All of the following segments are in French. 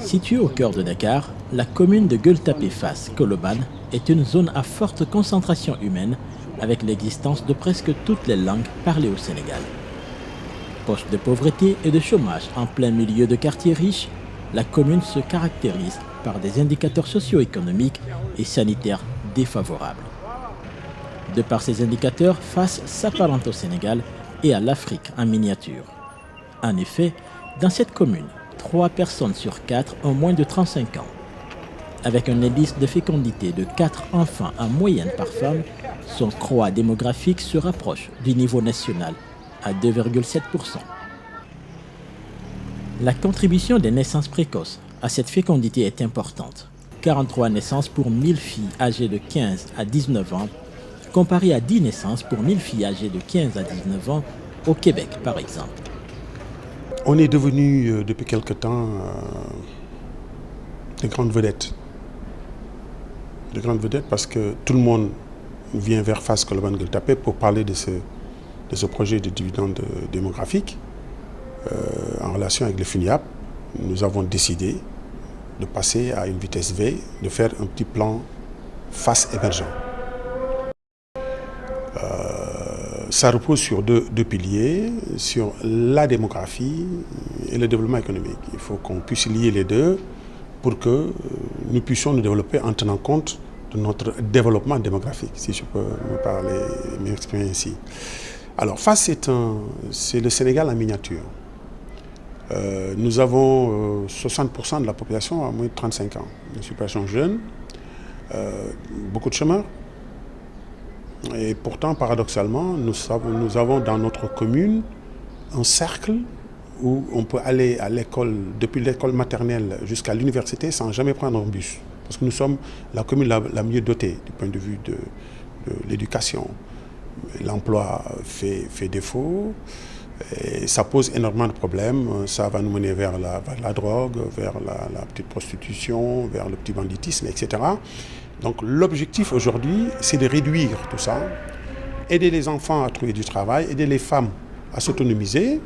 Située au cœur de Dakar, la commune de Gueule-Tapée-Fass-Colobane est une zone à forte concentration humaine avec l'existence de presque toutes les langues parlées au Sénégal. Poche de pauvreté et de chômage en plein milieu de quartiers riches, la commune se caractérise par des indicateurs socio-économiques et sanitaires défavorables. De par ces indicateurs, Fass s'apparente au Sénégal et à l'Afrique en miniature. En effet, dans cette commune, 3 personnes sur 4 ont moins de 35 ans. Avec un indice de fécondité de 4 enfants en moyenne par femme, son croît démographique se rapproche du niveau national à 2,7%. La contribution des naissances précoces à cette fécondité est importante. 43 naissances pour 1000 filles âgées de 15 à 19 ans, comparé à 10 naissances pour 1000 filles âgées de 15 à 19 ans au Québec par exemple. On est devenu depuis quelque temps des grandes vedettes. Des grandes vedettes parce que tout le monde vient vers Fass Colobane Gueule Tapée pour parler de ce projet de dividende démographique. En relation avec le FUNIAP, nous avons décidé de passer à une vitesse V, de faire un petit plan Fass émergent. Ça repose sur deux piliers, sur la démographie et le développement économique. Il faut qu'on puisse lier les deux pour que nous puissions nous développer en tenant compte de notre développement démographique, si je peux m'exprimer ainsi. Alors, Fass, c'est le Sénégal en miniature. Nous avons 60% de la population à moins de 35 ans, une population jeune, beaucoup de chômeurs. Et pourtant, paradoxalement, nous avons dans notre commune un cercle où on peut aller à l'école, depuis l'école maternelle jusqu'à l'université sans jamais prendre un bus. Parce que nous sommes la commune la mieux dotée du point de vue de l'éducation. L'emploi fait défaut et ça pose énormément de problèmes. Ça va nous mener vers la drogue, vers la petite prostitution, vers le petit banditisme, etc. Donc l'objectif aujourd'hui, c'est de réduire tout ça, aider les enfants à trouver du travail, aider les femmes à s'autonomiser.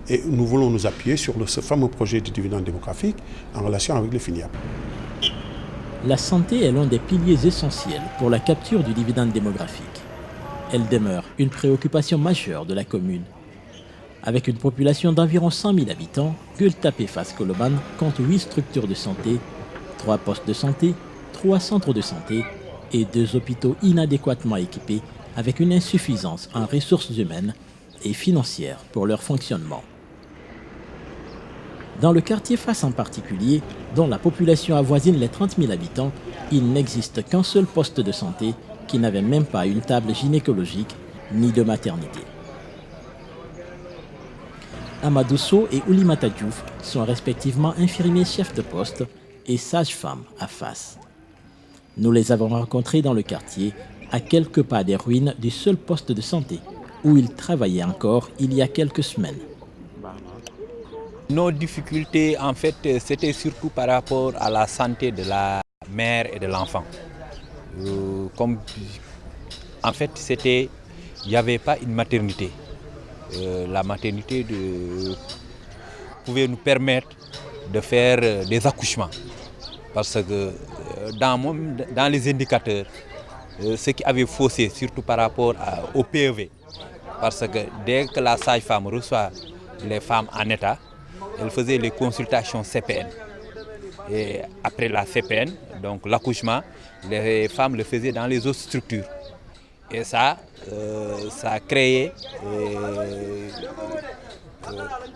Et nous voulons nous appuyer sur ce fameux projet de dividende démographique en relation avec le FUNIAP. La santé est l'un des piliers essentiels pour la capture du dividende démographique. Elle demeure une préoccupation majeure de la commune. Avec une population d'environ 100 000 habitants, Gueule Tapée Fass Colobane compte 8 structures de santé, 3 postes de santé, 3 centres de santé et 2 hôpitaux inadéquatement équipés avec une insuffisance en ressources humaines et financières pour leur fonctionnement. Dans le quartier Fass en particulier, dont la population avoisine les 30 000 habitants, il n'existe qu'un seul poste de santé qui n'avait même pas une table gynécologique ni de maternité. Amadou Sow et Oulimata Diouf sont respectivement infirmiers chefs de poste et sages-femmes à Fass. Nous les avons rencontrés dans le quartier, à quelques pas des ruines du seul poste de santé, où ils travaillaient encore il y a quelques semaines. Nos difficultés, en fait, c'était surtout par rapport à la santé de la mère et de l'enfant. En fait, il n'y avait pas une maternité. La maternité pouvait nous permettre de faire des accouchements. Parce que dans les indicateurs, ce qui avait faussé, surtout par rapport au PEV, parce que dès que la sage-femme reçoit les femmes en état, elle faisait les consultations CPN. Et après la CPN, donc l'accouchement, les femmes le faisaient dans les autres structures. Et ça a créé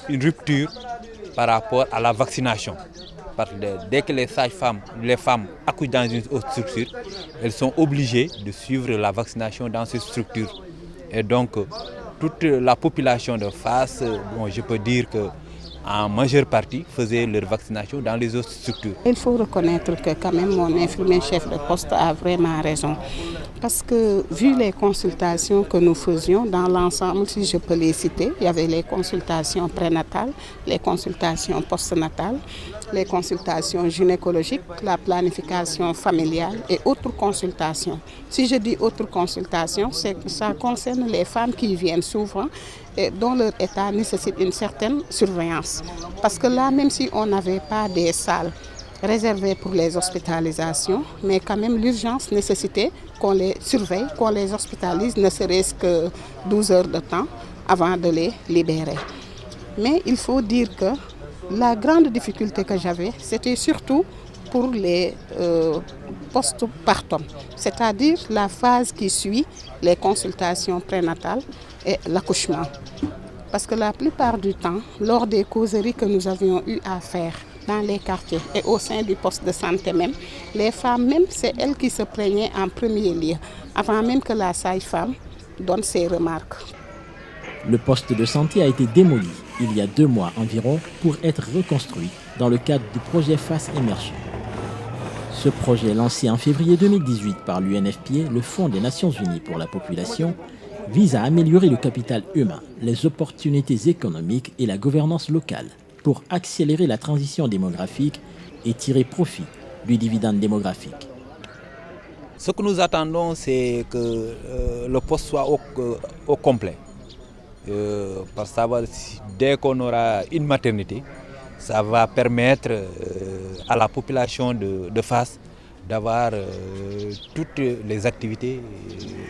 une rupture par rapport à la vaccination. Parce que dès que les femmes accouchent dans une autre structure, elles sont obligées de suivre la vaccination dans ces structures. Et donc, toute la population de Fass, je peux dire qu'en majeure partie, faisait leur vaccination dans les autres structures. Il faut reconnaître que quand même mon infirmier chef de poste a vraiment raison. Parce que vu les consultations que nous faisions dans l'ensemble, si je peux les citer, il y avait les consultations prénatales, les consultations postnatales, les consultations gynécologiques, la planification familiale et autres consultations. Si je dis autres consultations, c'est que ça concerne les femmes qui viennent souvent et dont leur état nécessite une certaine surveillance. Parce que là, même si on n'avait pas des salles réservées pour les hospitalisations, mais quand même l'urgence nécessitait qu'on les surveille, qu'on les hospitalise, ne serait-ce que 12 heures de temps avant de les libérer. Mais il faut dire que la grande difficulté que j'avais, c'était surtout pour les post-partum, c'est-à-dire la phase qui suit les consultations prénatales et l'accouchement. Parce que la plupart du temps, lors des causeries que nous avions eu à faire dans les quartiers et au sein du poste de santé même, les femmes même, c'est elles qui se plaignaient en premier lieu, avant même que la sage-femme donne ses remarques. Le poste de santé a été démoli il y a 2 mois environ pour être reconstruit dans le cadre du projet FAS Émergent. Ce projet, lancé en février 2018 par l'UNFPA, le Fonds des Nations Unies pour la population, vise à améliorer le capital humain, les opportunités économiques et la gouvernance locale pour accélérer la transition démographique et tirer profit du dividende démographique. Ce que nous attendons, c'est que le poste soit au complet. Parce que dès qu'on aura une maternité, ça va permettre à la population de FAS d'avoir toutes les activités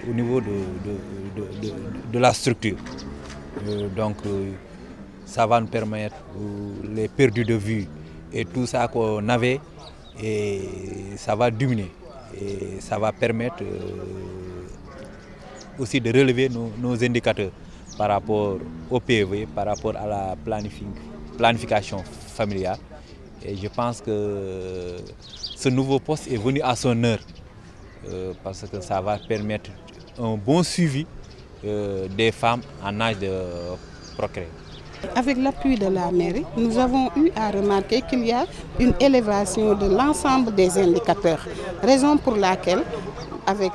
au niveau de la structure. Donc ça va nous permettre les perdus de vue et tout ça qu'on avait, et ça va diminuer. Et ça va permettre aussi de relever nos indicateurs par rapport au PEV, par rapport à la planification familiale. Et je pense que ce nouveau poste est venu à son heure parce que ça va permettre un bon suivi des femmes en âge de procréer. Avec l'appui de la mairie, nous avons eu à remarquer qu'il y a une élévation de l'ensemble des indicateurs. Raison pour laquelle, avec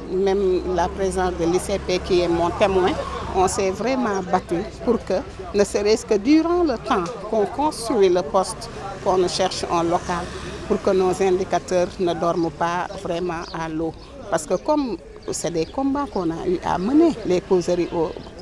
même la présence de l'ICP qui est mon témoin, on s'est vraiment battu pour que, ne serait-ce que durant le temps qu'on construit le poste, qu'on nous cherche en local, pour que nos indicateurs ne dorment pas vraiment à l'eau. Parce que comme c'est des combats qu'on a eu à mener, les causeries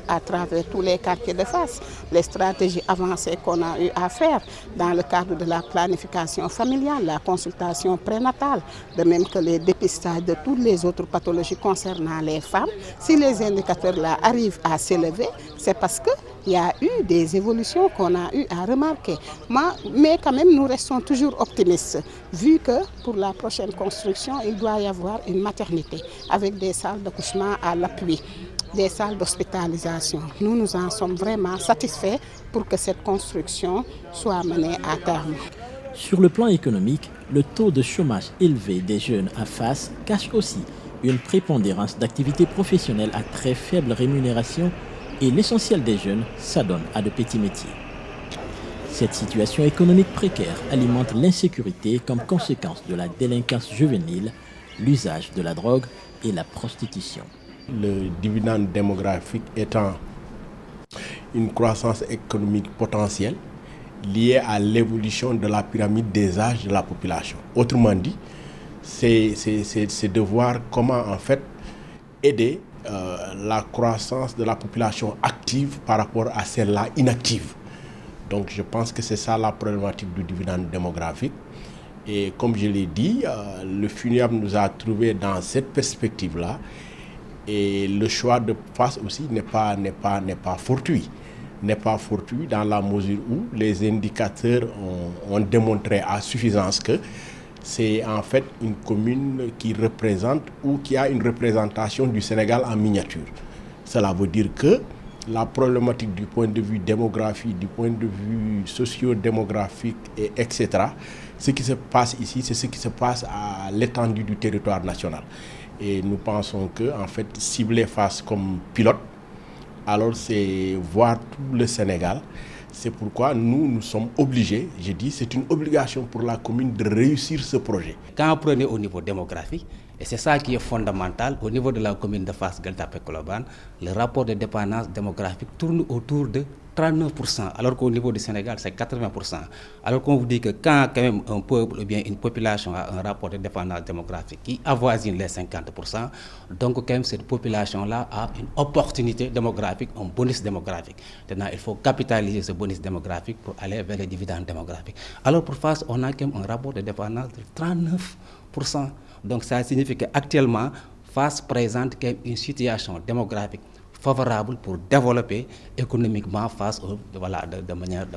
à travers tous les quartiers de FAS, les stratégies avancées qu'on a eu à faire dans le cadre de la planification familiale, la consultation prénatale, de même que les dépistages de toutes les autres pathologies concernant les femmes. Si les indicateurs là arrivent à s'élever, c'est parce qu'il y a eu des évolutions qu'on a eu à remarquer. Mais quand même, nous restons toujours optimistes, vu que pour la prochaine construction, il doit y avoir une maternité avec des salles d'accouchement à l'appui, des salles d'hospitalisation. Nous en sommes vraiment satisfaits pour que cette construction soit menée à terme. Sur le plan économique, le taux de chômage élevé des jeunes à FAS cache aussi une prépondérance d'activités professionnelles à très faible rémunération et l'essentiel des jeunes s'adonne à de petits métiers. Cette situation économique précaire alimente l'insécurité comme conséquence de la délinquance juvénile, l'usage de la drogue et la prostitution. Le dividende démographique étant une croissance économique potentielle liée à l'évolution de la pyramide des âges de la population. Autrement dit, c'est de voir comment en fait aider la croissance de la population active par rapport à celle-là inactive. Donc je pense que c'est ça la problématique du dividende démographique. Et comme je l'ai dit, le FUNIAB nous a trouvé dans cette perspective-là. Et le choix de FAS aussi n'est pas fortuit. N'est pas fortuit dans la mesure où les indicateurs ont démontré à suffisance que c'est en fait une commune qui représente ou qui a une représentation du Sénégal en miniature. Cela veut dire que la problématique du point de vue démographique, du point de vue socio-démographique, etc., ce qui se passe ici, c'est ce qui se passe à l'étendue du territoire national. Et nous pensons que, en fait, cibler FAS comme pilote, alors c'est voir tout le Sénégal. C'est pourquoi nous sommes obligés, je dis, c'est une obligation pour la commune de réussir ce projet. Quand vous prenez au niveau démographique, Et c'est ça qui est fondamental. Au niveau de la commune de Fass Gueule-Tapée-Colobane, le rapport de dépendance démographique tourne autour de 39%, alors qu'au niveau du Sénégal, c'est 80%. Alors qu'on vous dit que quand même un peuple ou bien une population a un rapport de dépendance démographique qui avoisine les 50%, donc quand même cette population-là a une opportunité démographique, un bonus démographique. Maintenant, il faut capitaliser ce bonus démographique pour aller vers les dividendes démographiques. Alors pour Fass, on a quand même un rapport de dépendance de 39%. Donc ça signifie qu'actuellement, Fass présente quand même une situation démographique favorable pour développer économiquement Fass de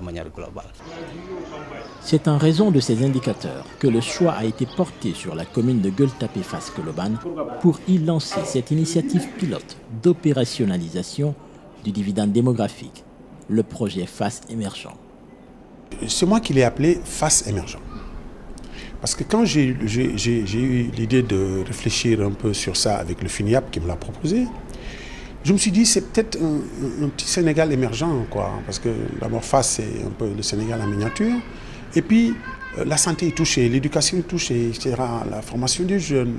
manière globale. C'est en raison de ces indicateurs que le choix a été porté sur la commune de Gueule-Tapée-Fass-Colobane pour y lancer cette initiative pilote d'opérationnalisation du dividende démographique, le projet Fass émergent. C'est moi qui l'ai appelé Fass émergent. Parce que quand j'ai eu l'idée de réfléchir un peu sur ça avec le FINIAP qui me l'a proposé, je me suis dit c'est peut-être un petit Sénégal émergent, quoi. Parce que d'abord Fass, c'est un peu le Sénégal en miniature. Et puis la santé est touchée, l'éducation est touchée, etc., la formation des jeunes,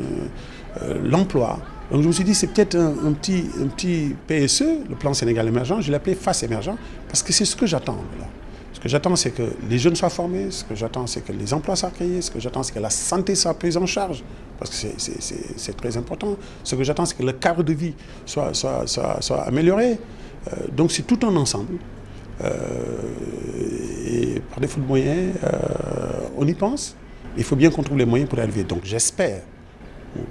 l'emploi. Donc je me suis dit c'est peut-être un petit PSE, le plan Sénégal émergent. Je l'ai appelé Fass émergent parce que c'est ce que j'attends là. Ce que j'attends, c'est que les jeunes soient formés. Ce que j'attends, c'est que les emplois soient créés. Ce que j'attends, c'est que la santé soit prise en charge. Parce que c'est très important. Ce que j'attends, c'est que le cadre de vie soit amélioré. Donc c'est tout un ensemble. Et par défaut de moyens, on y pense. Il faut bien qu'on trouve les moyens pour y arriver. Donc j'espère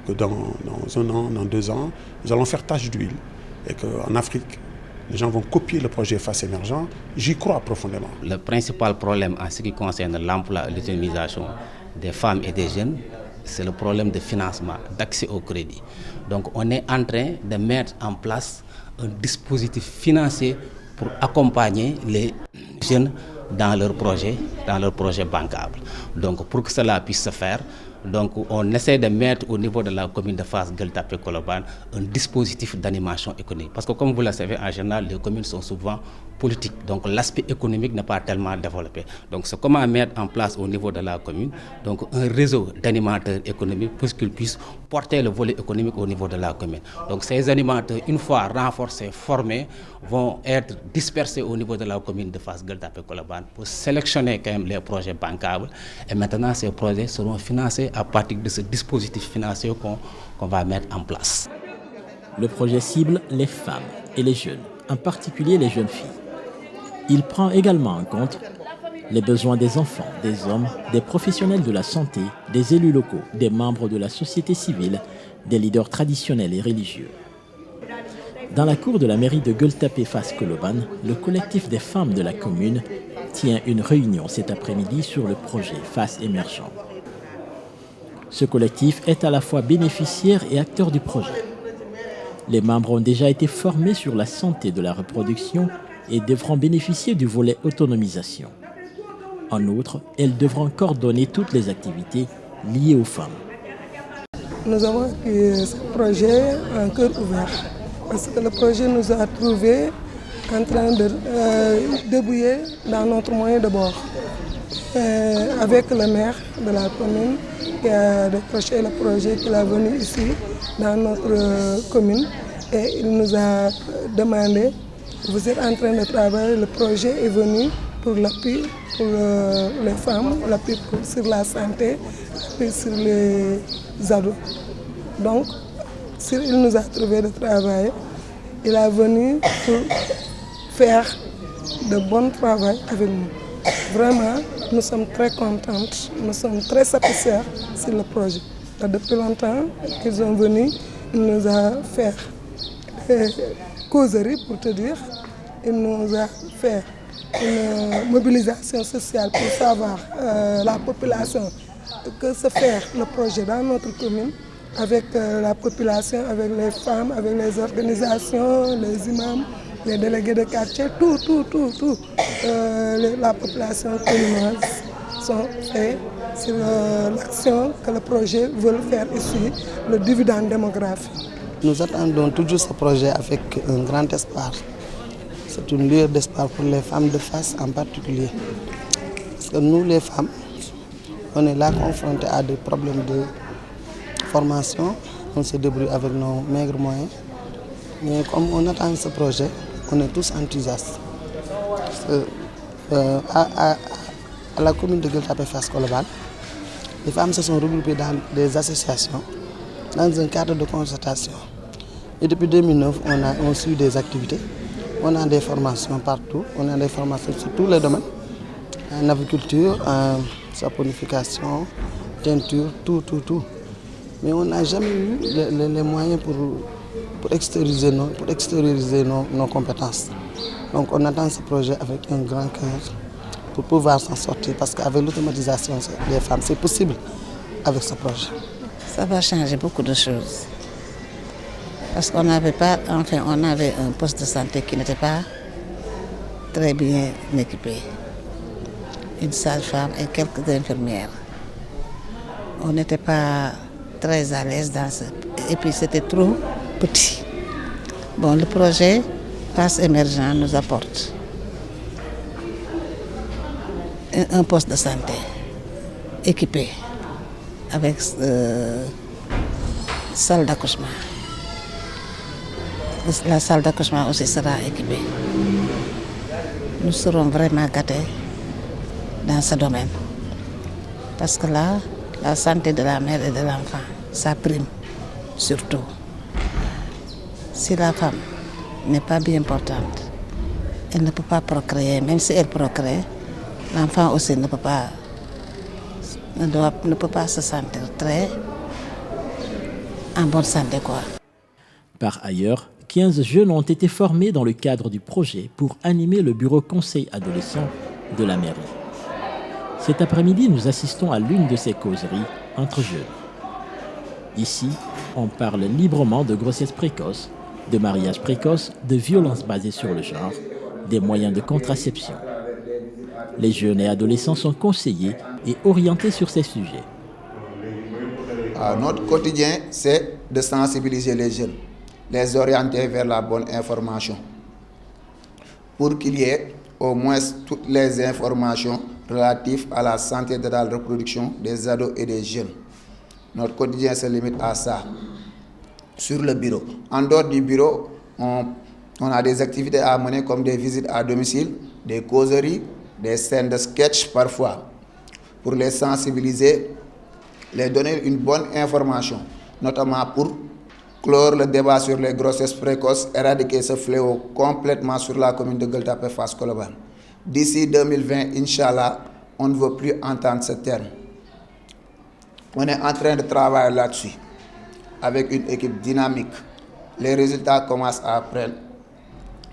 que dans 1 an, dans 2 ans, nous allons faire tache d'huile. Et qu'en Afrique, les gens vont copier le projet Fass émergent. J'y crois profondément. Le principal problème en ce qui concerne l'emploi et l'autonomisation des femmes et des jeunes, c'est le problème de financement, d'accès au crédit. Donc on est en train de mettre en place un dispositif financier pour accompagner les jeunes dans leurs projets bancables. Donc pour que cela puisse se faire, donc on essaie de mettre au niveau de la commune de Fass Gueule-Tapée-Colobane un dispositif d'animation économique. Parce que comme vous le savez, en général, les communes sont souvent politiques. Donc l'aspect économique n'est pas tellement développé. Donc c'est comment mettre en place au niveau de la commune donc un réseau d'animateurs économiques pour qu'ils puissent porter le volet économique au niveau de la commune. Donc ces animateurs, une fois renforcés, formés, vont être dispersés au niveau de la commune de Fass Gueule-Tapée-Colobane pour sélectionner quand même les projets bancables. Et maintenant, ces projets seront financés à partir de ce dispositif financier qu'on va mettre en place. Le projet cible les femmes et les jeunes, en particulier les jeunes filles. Il prend également en compte les besoins des enfants, des hommes, des professionnels de la santé, des élus locaux, des membres de la société civile, des leaders traditionnels et religieux. Dans la cour de la mairie de Gueule-Tapée-Fass-Colobane, le collectif des femmes de la commune tient une réunion cet après-midi sur le projet Fass émergent. Ce collectif est à la fois bénéficiaire et acteur du projet. Les membres ont déjà été formés sur la santé de la reproduction et devront bénéficier du volet autonomisation. En outre, elles devront coordonner toutes les activités liées aux femmes. Nous avons accueilli ce projet en cœur ouvert parce que le projet nous a trouvés en train de débrouiller dans notre moyen de bord. Avec le maire de la commune qui a décroché le projet, qui est venu ici dans notre commune et il nous a demandé, vous êtes en train de travailler, le projet est venu pour l'appui pour les femmes, l'appui sur la santé, l'appui sur les ados. Donc, il nous a trouvé de travail, il est venu pour faire de bon travail avec nous. Vraiment, nous sommes très contentes, nous sommes très satisfaits sur le projet. Depuis longtemps qu'ils sont venus, ils nous ont fait causerie pour te dire, ils nous ont fait une mobilisation sociale pour savoir la population, que se faire le projet dans notre commune, avec la population, avec les femmes, avec les organisations, les imams, les délégués de quartier, tout. La population commune sont faits sur l'action que le projet veut faire ici, le dividende démographique. Nous attendons toujours ce projet avec un grand espoir. C'est une lueur d'espoir pour les femmes de Fass en particulier. Parce que nous, les femmes, on est là confrontés à des problèmes de formation, on se débrouille avec nos maigres moyens. Mais comme on attend ce projet, on est tous enthousiastes. À la commune de Gueule-Tapée-Fass-Colobane, les femmes se sont regroupées dans des associations, dans un cadre de concertation. Et depuis 2009, on suit des activités, on a des formations partout, on a des formations sur tous les domaines, en agriculture, en saponification, teinture, tout. Mais on n'a jamais eu les moyens pour extérioriser nos compétences. Donc on attend ce projet avec un grand cœur pour pouvoir s'en sortir, parce qu'avec l'automatisation des femmes, c'est possible avec ce projet. Ça va changer beaucoup de choses. Parce qu'on avait un poste de santé qui n'était pas très bien équipé. Une sage-femme et quelques infirmières. On n'était pas très à l'aise dans ce... Et puis c'était trop petit. Bon, le projet Fass Émergent nous apporte un poste de santé équipé avec salle d'accouchement. La salle d'accouchement aussi sera équipée. Nous serons vraiment gâtés dans ce domaine. Parce que là, la santé de la mère et de l'enfant, ça prime surtout. Si la femme n'est pas bien portante, elle ne peut pas procréer. Même si elle procrée, l'enfant aussi ne peut pas se sentir très en bonne santé, quoi. Par ailleurs, 15 jeunes ont été formés dans le cadre du projet pour animer le bureau conseil adolescent de la mairie. Cet après-midi, nous assistons à l'une de ces causeries entre jeunes. Ici, on parle librement de grossesse précoce, de mariage précoce, de violences basées sur le genre, des moyens de contraception. Les jeunes et adolescents sont conseillés et orientés sur ces sujets. Notre quotidien, c'est de sensibiliser les jeunes, les orienter vers la bonne information, pour qu'il y ait au moins toutes les informations relatives à la santé de la reproduction des ados et des jeunes. Notre quotidien se limite à ça. Sur le bureau. En dehors du bureau, on a des activités à mener comme des visites à domicile, des causeries, des scènes de sketch parfois, pour les sensibiliser, les donner une bonne information, notamment pour clore le débat sur les grossesses précoces, éradiquer ce fléau complètement sur la commune de Gueule-Tapée-Fass-Colobane. D'ici 2020, Inch'Allah, on ne veut plus entendre ce terme. On est en train de travailler là-dessus, avec une équipe dynamique. Les résultats commencent à prendre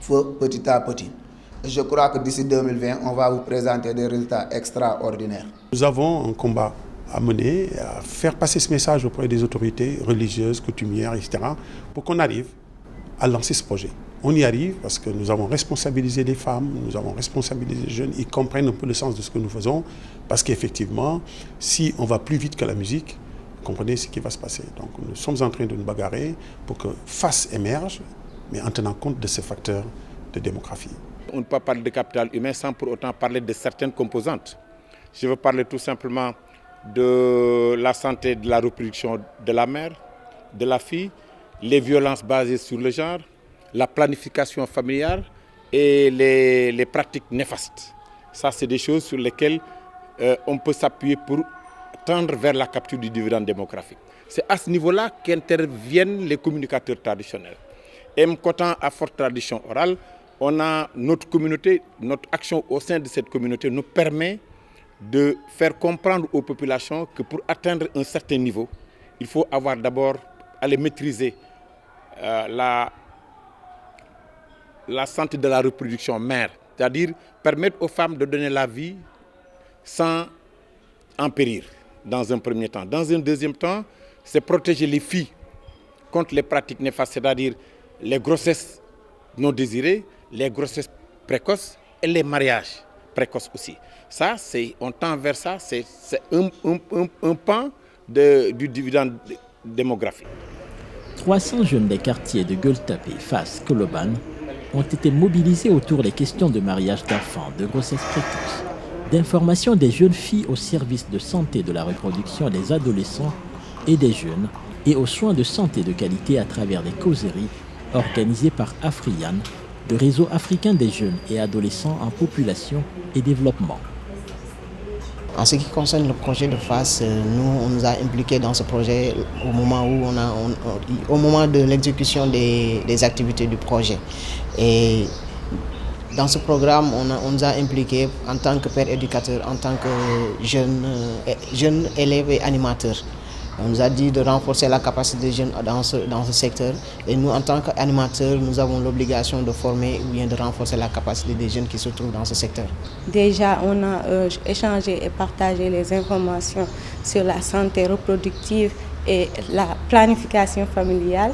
feu petit à petit. Je crois que d'ici 2020, on va vous présenter des résultats extraordinaires. Nous avons un combat à mener, à faire passer ce message auprès des autorités religieuses, coutumières, etc., pour qu'on arrive à lancer ce projet. On y arrive parce que nous avons responsabilisé les femmes, nous avons responsabilisé les jeunes, ils comprennent un peu le sens de ce que nous faisons, parce qu'effectivement, si on va plus vite que la musique, vous comprenez ce qui va se passer. Donc nous sommes en train de nous bagarrer pour que Fass émerge, mais en tenant compte de ces facteurs de démographie. On ne peut pas parler de capital humain sans pour autant parler de certaines composantes. Je veux parler tout simplement de la santé de la reproduction de la mère, de la fille, les violences basées sur le genre, la planification familiale et les pratiques néfastes. Ça, c'est des choses sur lesquelles on peut s'appuyer pour tendre vers la capture du dividende démographique. C'est à ce niveau-là qu'interviennent les communicateurs traditionnels. M'Kotan à forte tradition orale, on a notre communauté, notre action au sein de cette communauté nous permet de faire comprendre aux populations que pour atteindre un certain niveau, il faut avoir d'abord aller maîtriser la santé de la reproduction mère, c'est-à-dire permettre aux femmes de donner la vie sans en périr dans un premier temps. Dans un deuxième temps, c'est protéger les filles contre les pratiques néfastes, c'est-à-dire les grossesses non désirées, les grossesses précoces et les mariages précoces aussi. Ça, on tend vers ça, c'est un pan du dividende démographique. 300 jeunes des quartiers de Gueule-Tapée, Fass, Colobane ont été mobilisés autour des questions de mariage d'enfants, de grossesse précoce, d'information des jeunes filles au service de santé de la reproduction des adolescents et des jeunes et aux soins de santé de qualité à travers des causeries organisées par Afrian, le réseau africain des jeunes et adolescents en population et développement. En ce qui concerne le projet de FAS, on nous a impliqués dans ce projet au moment de l'exécution des activités du projet. Et dans ce programme, on nous a impliqués en tant que père éducateur, en tant que jeunes élèves et animateurs. On nous a dit de renforcer la capacité des jeunes dans ce secteur. Et nous, en tant qu'animateurs, nous avons l'obligation de former ou bien de renforcer la capacité des jeunes qui se trouvent dans ce secteur. Déjà, on a échangé et partagé les informations sur la santé reproductive et la planification familiale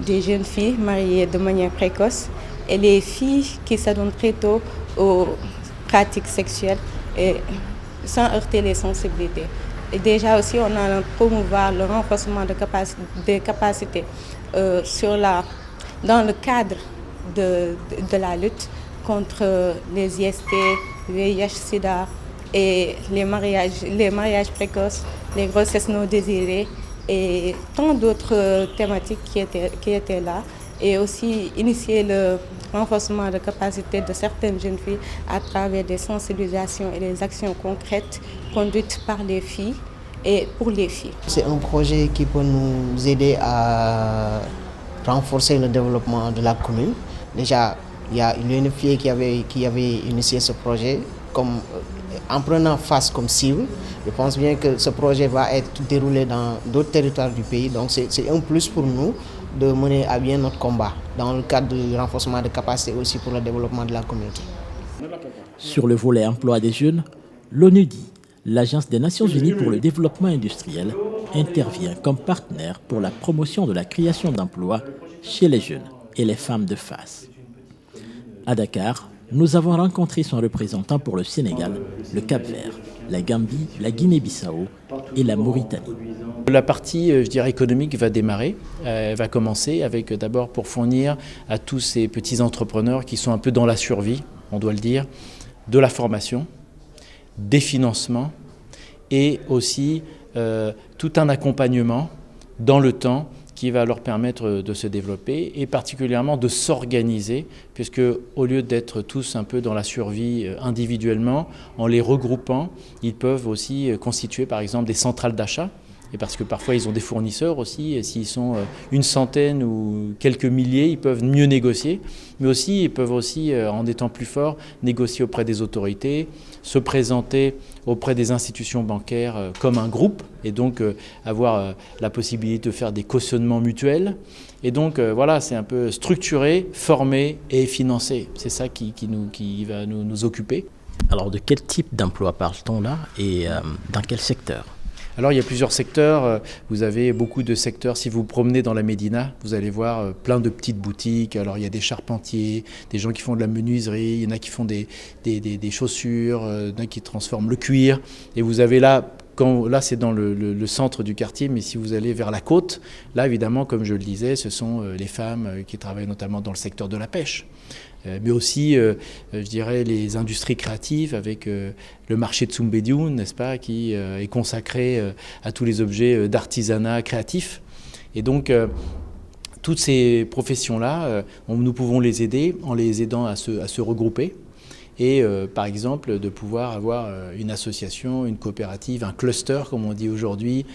des jeunes filles mariées de manière précoce et les filles qui s'adonnent très tôt aux pratiques sexuelles et sans heurter les sensibilités. Et déjà aussi, on a promouvoir le renforcement des capacités dans le cadre de la lutte contre les IST, VIH, SIDA et les mariages précoces, les grossesses non désirées et tant d'autres thématiques qui étaient là. Et aussi initier le renforcement de capacité de certaines jeunes filles à travers des sensibilisations et des actions concrètes conduites par les filles et pour les filles. C'est un projet qui peut nous aider à renforcer le développement de la commune. Déjà, il y a une fille qui avait initié ce projet en prenant FAS comme cible. Je pense bien que ce projet va être déroulé dans d'autres territoires du pays. Donc c'est un plus pour nous de mener à bien notre combat dans le cadre du renforcement des capacités aussi pour le développement de la communauté. Sur le volet emploi des jeunes, l'ONUDI, l'Agence des Nations Unies pour le développement industriel, intervient comme partenaire pour la promotion de la création d'emplois chez les jeunes et les femmes de FAS. À Dakar, nous avons rencontré son représentant pour le Sénégal, le Cap-Vert, la Gambie, la Guinée-Bissau et la Mauritanie. La partie, je dirais, économique va démarrer. Elle va commencer avec d'abord pour fournir à tous ces petits entrepreneurs qui sont un peu dans la survie, on doit le dire, de la formation, des financements et aussi tout un accompagnement dans le temps qui va leur permettre de se développer et particulièrement de s'organiser, puisque au lieu d'être tous un peu dans la survie individuellement, en les regroupant, ils peuvent aussi constituer par exemple des centrales d'achat. Et parce que parfois ils ont des fournisseurs aussi, et s'ils sont une centaine ou quelques milliers, ils peuvent mieux négocier. Mais aussi, ils peuvent aussi, en étant plus forts, négocier auprès des autorités, se présenter auprès des institutions bancaires comme un groupe, et donc avoir la possibilité de faire des cautionnements mutuels. Et donc voilà, c'est un peu structuré, formé et financé. C'est ça qui va nous occuper. Alors de quel type d'emploi parle-t-on là et dans quel secteur ? Alors il y a plusieurs secteurs, vous avez beaucoup de secteurs, si vous vous promenez dans la Médina, vous allez voir plein de petites boutiques, alors il y a des charpentiers, des gens qui font de la menuiserie, il y en a qui font des chaussures, il y en a qui transforment le cuir, et vous avez là, là c'est dans le centre du quartier, mais si vous allez vers la côte, là évidemment comme je le disais, ce sont les femmes qui travaillent notamment dans le secteur de la pêche. Mais aussi, je dirais, les industries créatives avec le marché de Soumbédioune, n'est-ce pas, qui est consacré à tous les objets d'artisanat créatif. Et donc, toutes ces professions-là, nous pouvons les aider en les aidant à se regrouper. Et par exemple de pouvoir avoir une association, une coopérative, un cluster comme on dit aujourd'hui,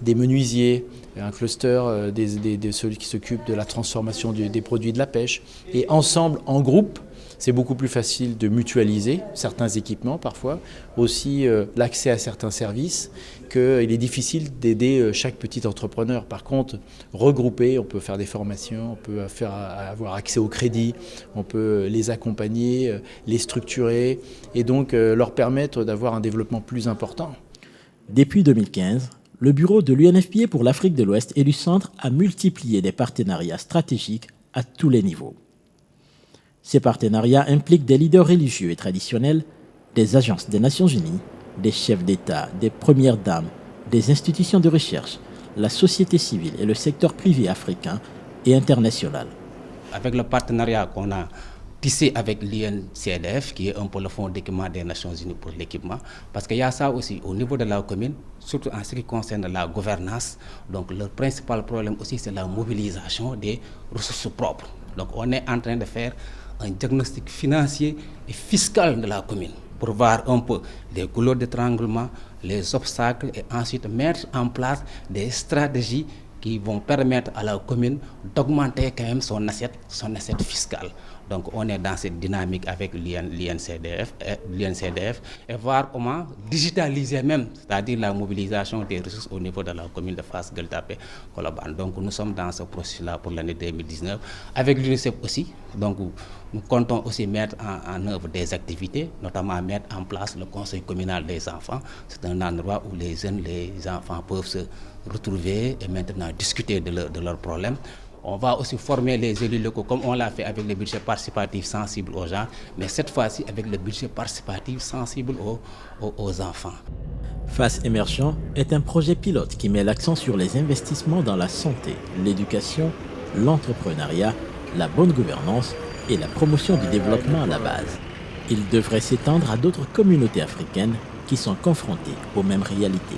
des menuisiers, un cluster de ceux qui s'occupent de la transformation des produits de la pêche. Et ensemble, en groupe, c'est beaucoup plus facile de mutualiser certains équipements parfois, aussi l'accès à certains services, qu'il est difficile d'aider chaque petit entrepreneur. Par contre, regroupé, on peut faire des formations, on peut avoir accès au crédit, on peut les accompagner, les structurer et donc leur permettre d'avoir un développement plus important. Depuis 2015, le bureau de l'UNFPA pour l'Afrique de l'Ouest et du Centre a multiplié des partenariats stratégiques à tous les niveaux. Ces partenariats impliquent des leaders religieux et traditionnels, des agences des Nations Unies, des chefs d'État, des premières dames, des institutions de recherche, la société civile et le secteur privé africain et international. Avec le partenariat qu'on a tissé avec l'UNCDF, qui est un peu le fonds d'équipement des Nations Unies pour l'équipement, parce qu'il y a ça aussi au niveau de la commune, surtout en ce qui concerne la gouvernance. Donc le principal problème aussi, c'est la mobilisation des ressources propres. Donc on est en train de faire un diagnostic financier et fiscal de la commune pour voir un peu les couloirs d'étranglement, les obstacles et ensuite mettre en place des stratégies qui vont permettre à la commune d'augmenter quand même son assiette fiscale. Donc on est dans cette dynamique avec l'UNCDF et voir comment digitaliser même, c'est-à-dire la mobilisation des ressources au niveau de la commune de Fass Gueule Tapée Colobane. Donc nous sommes dans ce processus-là pour l'année 2019. Avec l'UNICEF aussi, donc nous comptons aussi mettre en œuvre des activités, notamment mettre en place le conseil communal des enfants. C'est un endroit où les jeunes, les enfants peuvent se retrouver et maintenant discuter de leurs problèmes. On va aussi former les élus locaux comme on l'a fait avec le budget participatif sensible aux gens, mais cette fois-ci avec le budget participatif sensible aux enfants. Fass Émergent est un projet pilote qui met l'accent sur les investissements dans la santé, l'éducation, l'entrepreneuriat, la bonne gouvernance et la promotion du développement à la base. Il devrait s'étendre à d'autres communautés africaines qui sont confrontées aux mêmes réalités.